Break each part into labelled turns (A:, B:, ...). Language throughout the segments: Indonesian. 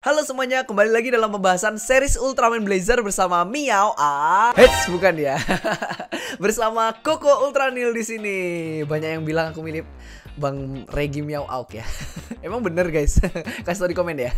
A: Halo semuanya, kembali lagi dalam pembahasan series Ultraman Blazer bersama Miao. Bukan ya. Bersama Koko Ultranil di sini. Banyak yang bilang aku mirip Bang Regi Miao Auk ya. Emang bener guys. Kasih tau di komen ya.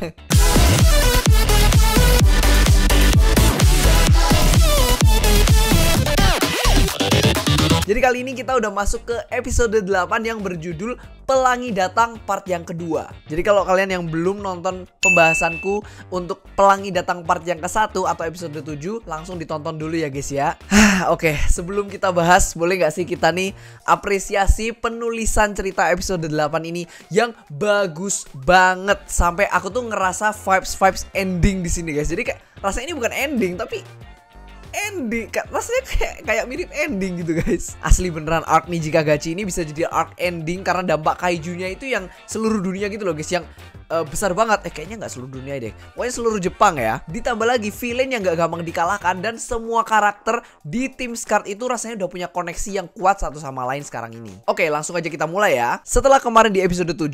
A: Jadi kali ini kita udah masuk ke episode 8 yang berjudul Pelangi Datang part yang kedua. Jadi kalau kalian yang belum nonton pembahasanku untuk Pelangi Datang part yang ke-1 atau episode 7, langsung ditonton dulu ya guys ya. Oke, sebelum kita bahas, boleh gak sih kita nih apresiasi penulisan cerita episode 8 ini yang bagus banget. Sampai aku tuh ngerasa vibes ending di sini guys. Jadi kayak rasanya ini bukan ending tapi ending, rasanya kayak mirip ending gitu guys. Asli beneran arc Niji Kagachi ini bisa jadi arc ending karena dampak kaijunya itu yang seluruh dunia gitu loh guys. Yang besar banget. Kayaknya nggak seluruh dunia deh, pokoknya seluruh Jepang ya. Ditambah lagi villain yang nggak gampang dikalahkan. Dan semua karakter di tim Scarlet itu rasanya udah punya koneksi yang kuat satu sama lain sekarang ini. Oke, langsung aja kita mulai ya. Setelah kemarin di episode 7,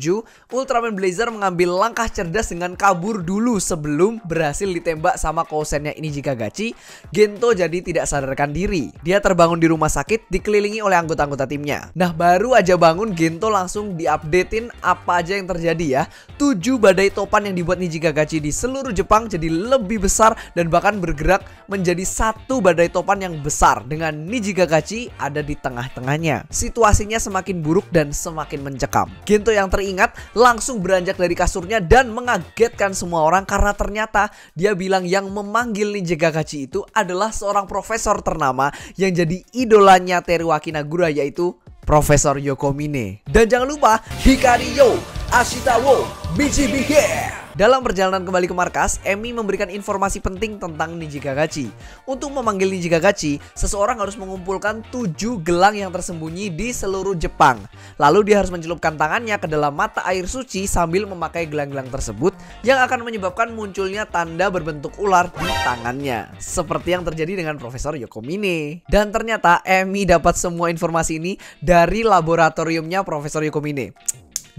A: Ultraman Blazer mengambil langkah cerdas dengan kabur dulu sebelum berhasil ditembak sama Kousennya Niji Kagachi. Gento jadi tidak sadarkan diri. Dia terbangun di rumah sakit dikelilingi oleh anggota-anggota timnya. Nah, baru aja bangun Gento langsung diupdatein apa aja yang terjadi ya. 7 badai topan yang dibuat Niji Kagachi di seluruh Jepang jadi lebih besar dan bahkan bergerak menjadi satu badai topan yang besar dengan Niji Kagachi ada di tengah-tengahnya. Situasinya semakin buruk dan semakin mencekam. Gento yang teringat langsung beranjak dari kasurnya dan mengagetkan semua orang karena ternyata dia bilang yang memanggil Niji Kagachi itu adalah seorang profesor ternama yang jadi idolanya Teruaki Nagura, yaitu Profesor Yokomine. Dan jangan lupa Hikari Yo, Ashita wo, Michibike. Dalam perjalanan kembali ke markas, Emi memberikan informasi penting tentang Niji Kagachi. Untuk memanggil Niji Kagachi, seseorang harus mengumpulkan 7 gelang yang tersembunyi di seluruh Jepang. Lalu dia harus mencelupkan tangannya ke dalam mata air suci sambil memakai gelang-gelang tersebut yang akan menyebabkan munculnya tanda berbentuk ular di tangannya. Seperti yang terjadi dengan Profesor Yokomine. Dan ternyata Emi dapat semua informasi ini dari laboratoriumnya Profesor Yokomine.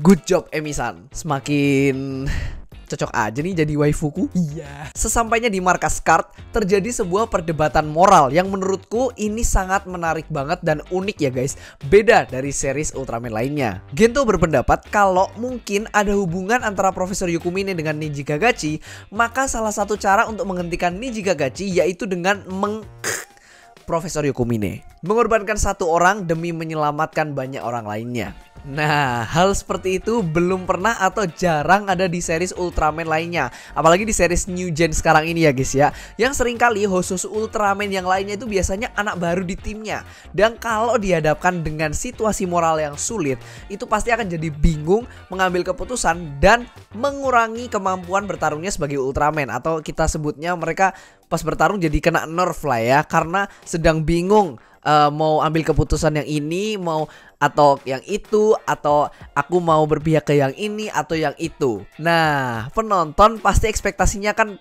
A: Good job Emi-san. Semakin cocok aja nih jadi waifuku. Iya. Sesampainya di markas Scarlet, terjadi sebuah perdebatan moral yang menurutku ini sangat menarik banget dan unik ya guys. Beda dari series Ultraman lainnya. Gento berpendapat kalau mungkin ada hubungan antara Profesor Yokomine dengan Niji Kagachi, maka salah satu cara untuk menghentikan Niji Kagachi yaitu dengan Profesor Yokomine mengorbankan satu orang demi menyelamatkan banyak orang lainnya. Nah, hal seperti itu belum pernah atau jarang ada di series Ultraman lainnya. Apalagi di series New Gen sekarang ini ya guys ya. Yang seringkali khusus Ultraman yang lainnya itu biasanya anak baru di timnya. Dan kalau dihadapkan dengan situasi moral yang sulit, itu pasti akan jadi bingung mengambil keputusan dan mengurangi kemampuan bertarungnya sebagai Ultraman. Atau kita sebutnya mereka pas bertarung jadi kena nerf lah ya. Karena sedang bingung mau ambil keputusan yang ini, mau atau yang itu, atau aku mau berpihak ke yang ini atau yang itu. Nah, penonton pasti ekspektasinya kan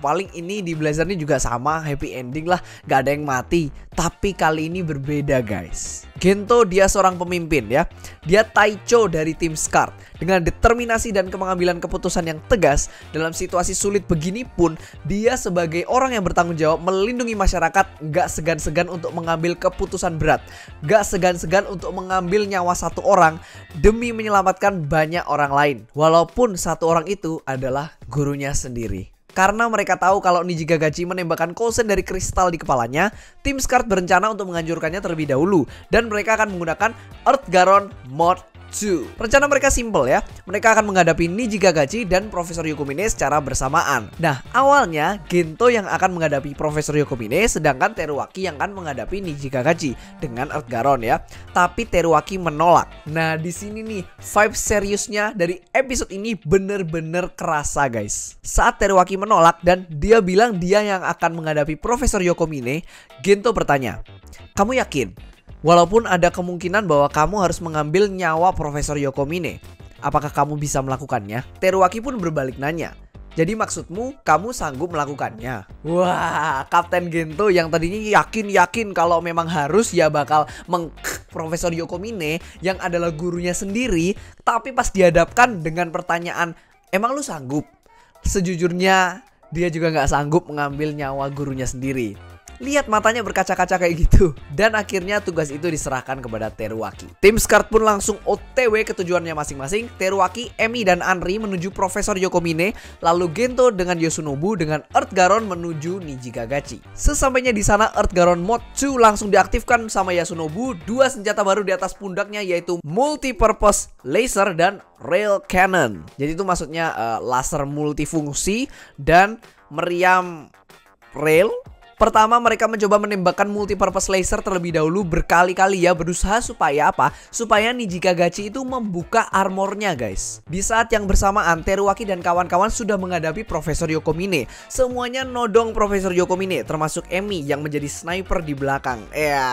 A: paling ini di Blazer ini juga sama, happy ending lah, gak ada yang mati. Tapi kali ini berbeda guys. Gento dia seorang pemimpin ya. Dia Taicho dari tim Scarlet. Dengan determinasi dan pengambilan keputusan yang tegas dalam situasi sulit begini pun, dia sebagai orang yang bertanggung jawab melindungi masyarakat gak segan-segan untuk mengambil keputusan berat. Gak segan-segan untuk mengambil nyawa satu orang demi menyelamatkan banyak orang lain. Walaupun satu orang itu adalah gurunya sendiri. Karena mereka tahu kalau Niji Kagachi menembakkan Kousen dari kristal di kepalanya, tim Scarlet berencana untuk menghancurkannya terlebih dahulu. Dan mereka akan menggunakan Earth Garon Mod 2. Rencana mereka simple ya. Mereka akan menghadapi Niji Kagachi dan Profesor Yokomine secara bersamaan. Nah, awalnya Gento yang akan menghadapi Profesor Yokomine, sedangkan Teruaki yang akan menghadapi Niji Kagachi dengan Earth Garon ya. Tapi Teruaki menolak. Nah, di sini nih vibe seriusnya dari episode ini bener-bener kerasa guys. Saat Teruaki menolak dan dia bilang dia yang akan menghadapi Profesor Yokomine, Gento bertanya, "Kamu yakin? Walaupun ada kemungkinan bahwa kamu harus mengambil nyawa Profesor Yokomine, apakah kamu bisa melakukannya?" Teruaki pun berbalik nanya, "Jadi maksudmu kamu sanggup melakukannya?" Wah, Kapten Gento yang tadinya yakin kalau memang harus ya bakal Profesor Yokomine yang adalah gurunya sendiri. Tapi pas dihadapkan dengan pertanyaan, "Emang lu sanggup?" sejujurnya dia juga nggak sanggup mengambil nyawa gurunya sendiri. Lihat matanya berkaca-kaca kayak gitu. Dan akhirnya tugas itu diserahkan kepada Teruaki. Tim Scarlet pun langsung OTW ke tujuannya masing-masing. Teruaki, Emi, dan Anri menuju Profesor Yokomine. Lalu Gento dengan Yoshinobu dengan Earth Garon menuju Nijigagachi. Sesampainya di sana, Earth Garon Mode 2 langsung diaktifkan sama Yoshinobu. Dua senjata baru di atas pundaknya yaitu Multipurpose Laser dan Rail Cannon. Jadi itu maksudnya laser multifungsi dan meriam rail. Pertama mereka mencoba menembakkan multipurpose laser terlebih dahulu berkali-kali ya, berusaha supaya apa? Supaya Nijigagachi itu membuka armornya guys. Di saat yang bersamaan Teruaki dan kawan-kawan sudah menghadapi Profesor Yokomine. Semuanya nodong Profesor Yokomine, termasuk Emi yang menjadi sniper di belakang. Ya,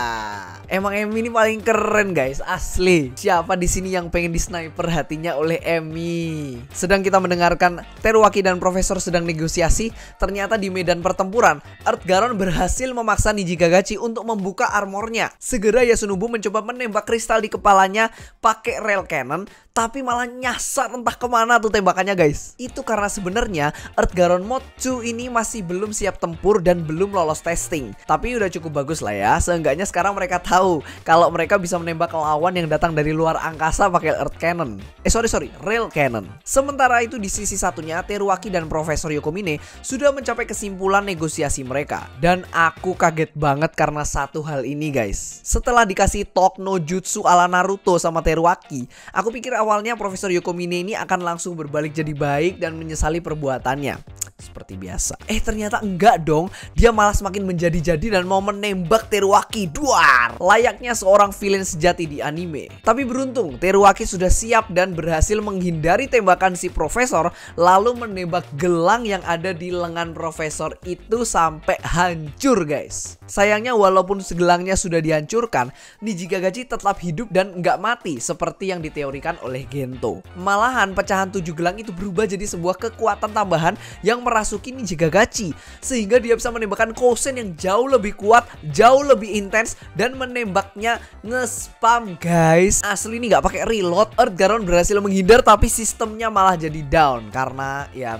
A: emang Emi ini paling keren guys, asli. Siapa di sini yang pengen di sniper hatinya oleh Emi? Sedang kita mendengarkan Teruaki dan Profesor sedang negosiasi, ternyata di medan pertempuran Earth Garon berhasil memaksa Nijigagachi untuk membuka armornya. Segera Yoshinobu mencoba menembak kristal di kepalanya pakai rail cannon, tapi malah nyasar entah kemana tuh tembakannya guys. Itu karena sebenarnya Earth Garon Mode 2 ini masih belum siap tempur dan belum lolos testing. Tapi udah cukup bagus lah ya. Seenggaknya sekarang mereka tahu kalau mereka bisa menembak lawan yang datang dari luar angkasa pakai Earth Cannon. Sorry, Rail Cannon. Sementara itu di sisi satunya Teruaki dan Profesor Yokomine sudah mencapai kesimpulan negosiasi mereka. Dan aku kaget banget karena satu hal ini guys. Setelah dikasih talk no jutsu ala Naruto sama Teruaki, aku pikir awalnya Profesor Yokomine ini akan langsung berbalik jadi baik dan menyesali perbuatannya. Seperti biasa. Ternyata enggak dong. Dia malah semakin menjadi-jadi dan mau menembak Teruaki. Duar! Layaknya seorang villain sejati di anime. Tapi beruntung Teruaki sudah siap dan berhasil menghindari tembakan si Profesor, lalu menembak gelang yang ada di lengan Profesor itu sampai hancur guys. Sayangnya walaupun segelangnya sudah dihancurkan, Nijigagachi tetap hidup dan nggak mati seperti yang diteorikan oleh Gento. Malahan pecahan 7 gelang itu berubah jadi sebuah kekuatan tambahan yang merasuki Nijigagachi, sehingga dia bisa menembakkan Kosen yang jauh lebih kuat, jauh lebih intens, dan menembaknya nge-spam guys. Asli ini nggak pakai reload. Earth Garon berhasil menghindar tapi sistemnya malah jadi down karena ya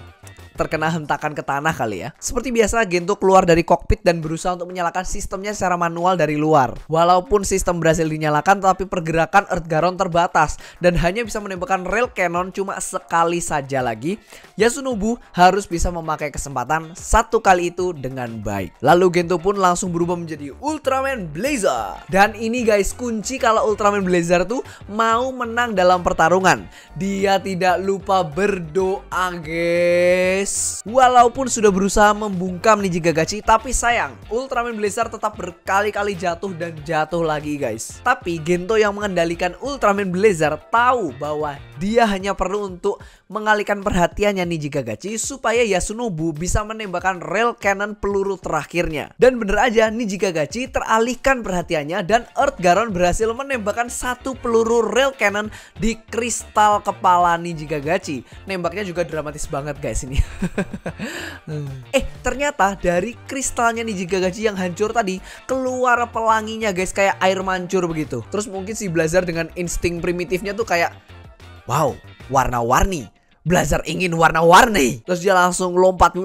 A: terkena hentakan ke tanah kali ya. Seperti biasa Gento keluar dari kokpit dan berusaha untuk menyalakan sistemnya secara manual dari luar. Walaupun sistem berhasil dinyalakan, tapi pergerakan Earth Garon terbatas dan hanya bisa menembakkan rail cannon cuma sekali saja lagi. Yoshinobu harus bisa memakai kesempatan satu kali itu dengan baik. Lalu Gento pun langsung berubah menjadi Ultraman Blazer. Dan ini guys kunci kalau Ultraman Blazer tuh mau menang dalam pertarungan. Dia tidak lupa berdoa guys. Walaupun sudah berusaha membungkam Nijigagachi, tapi sayang Ultraman Blazer tetap berkali-kali jatuh dan jatuh lagi guys. Tapi Gento yang mengendalikan Ultraman Blazer tahu bahwa dia hanya perlu untuk mengalihkan perhatiannya Nijigagachi supaya Yoshinobu bisa menembakkan rail cannon peluru terakhirnya. Dan bener aja Nijigagachi teralihkan perhatiannya dan Earth Garon berhasil menembakkan satu peluru rail cannon di kristal kepala Nijigagachi. Nembaknya juga dramatis banget guys ini. Ternyata dari kristalnya Nijigagachi yang hancur tadi keluar pelanginya guys, kayak air mancur begitu. Terus mungkin si Blazer dengan insting primitifnya tuh kayak, wow, warna-warni. Blazer ingin warna-warni. Terus dia langsung lompat,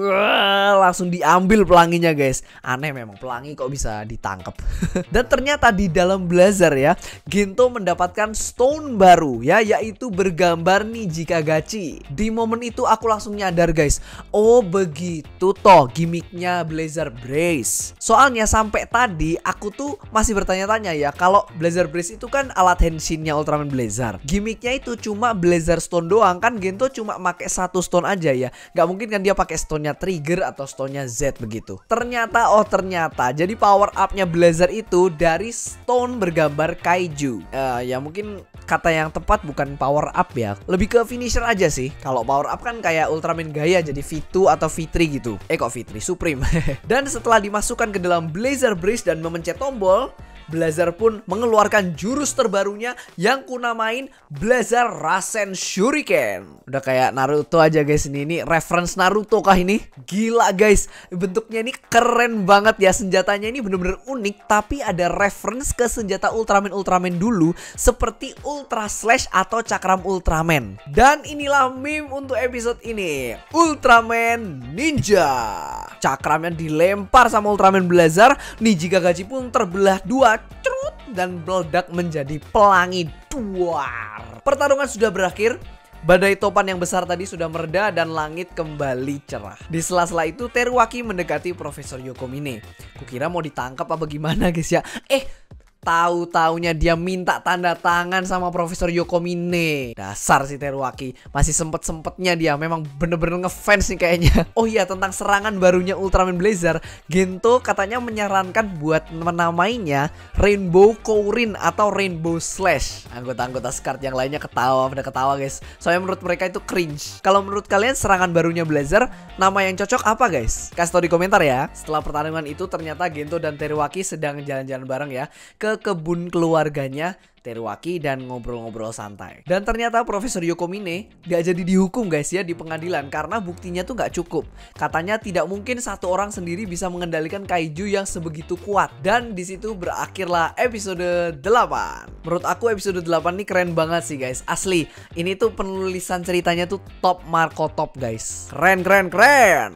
A: langsung diambil pelanginya guys. Aneh memang, pelangi kok bisa ditangkap. Dan ternyata di dalam Blazer ya, Gento mendapatkan stone baru ya, yaitu bergambar Nijigagachi. Di momen itu aku langsung nyadar guys, oh begitu toh gimmicknya Blazer Brace. Soalnya sampai tadi aku tuh masih bertanya-tanya ya, kalau Blazer Brace itu kan alat henshinnya Ultraman Blazer. Gimmicknya itu cuma Blazer Stone doang, kan Gento cuma pakai satu stone aja ya. Gak mungkin kan dia pakai stone-nya Trigger atau stone-nya Z begitu. Ternyata jadi power up-nya Blazer itu dari stone bergambar kaiju. Ya mungkin kata yang tepat bukan power up ya, lebih ke finisher aja sih. Kalau power up kan kayak Ultraman Gaia jadi V2 atau V3 gitu. Kok V3 Supreme. Dan setelah dimasukkan ke dalam Blazer Brace dan memencet tombol, Blazar pun mengeluarkan jurus terbarunya yang kunamain Blazar Rasen Shuriken. Udah kayak Naruto aja guys, ini reference Naruto kah ini? Gila guys, bentuknya ini keren banget ya. Senjatanya ini bener-bener unik, tapi ada reference ke senjata Ultraman dulu seperti Ultra Slash atau Cakram Ultraman. Dan inilah meme untuk episode ini, Ultraman Ninja. Cakramnya dilempar sama Ultraman Blazar, Niji Kakashi pun terbelah dua, cerut, dan meledak menjadi pelangi duar. Pertarungan sudah berakhir. Badai topan yang besar tadi sudah mereda dan langit kembali cerah. Di sela-sela itu Teruaki mendekati Profesor Yokomine. Kukira mau ditangkap apa gimana guys ya. Tahu-taunya dia minta tanda tangan sama Profesor Yokomine. Dasar si Teruaki, masih sempet-sempetnya dia, memang bener-bener ngefans nih kayaknya. Oh iya, tentang serangan barunya Ultraman Blazar, Gento katanya menyarankan buat menamainya Rainbow Kourin atau Rainbow Slash. Anggota-anggota Scart yang lainnya pada ketawa guys, soalnya menurut mereka itu cringe. Kalau menurut kalian serangan barunya Blazar, nama yang cocok apa guys? Kasih tau di komentar ya. Setelah pertarungan itu ternyata Gento dan Teruaki sedang jalan-jalan bareng ya ke kebun keluarganya Teruaki dan ngobrol-ngobrol santai. Dan ternyata Profesor Yokomine gak jadi dihukum guys ya di pengadilan karena buktinya tuh gak cukup. Katanya tidak mungkin satu orang sendiri bisa mengendalikan kaiju yang sebegitu kuat. Dan disitu berakhirlah episode 8. Menurut aku episode 8 ini keren banget sih guys. Asli, ini tuh penulisan ceritanya tuh top Marco top guys. Keren.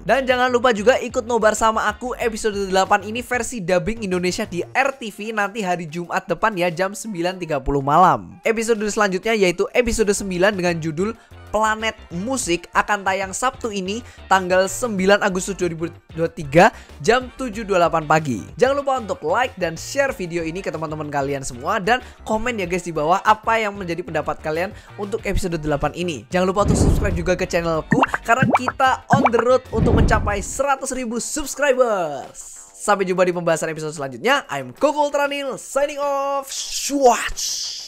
A: Dan jangan lupa juga ikut nobar sama aku episode 8 ini versi dubbing Indonesia di RTV nanti hari Jumat depan ya, jam 9.30 malam. Episode selanjutnya yaitu episode 9 dengan judul Planet Musik akan tayang Sabtu ini tanggal 9 Agustus 2023 jam 7.28 pagi. Jangan lupa untuk like dan share video ini ke teman-teman kalian semua dan komen ya guys di bawah apa yang menjadi pendapat kalian untuk episode 8 ini. Jangan lupa untuk subscribe juga ke channelku karena kita on the road untuk mencapai 100.000 subscribers. Sampai jumpa di pembahasan episode selanjutnya. I'm Koko Ultranil signing off. Swatch.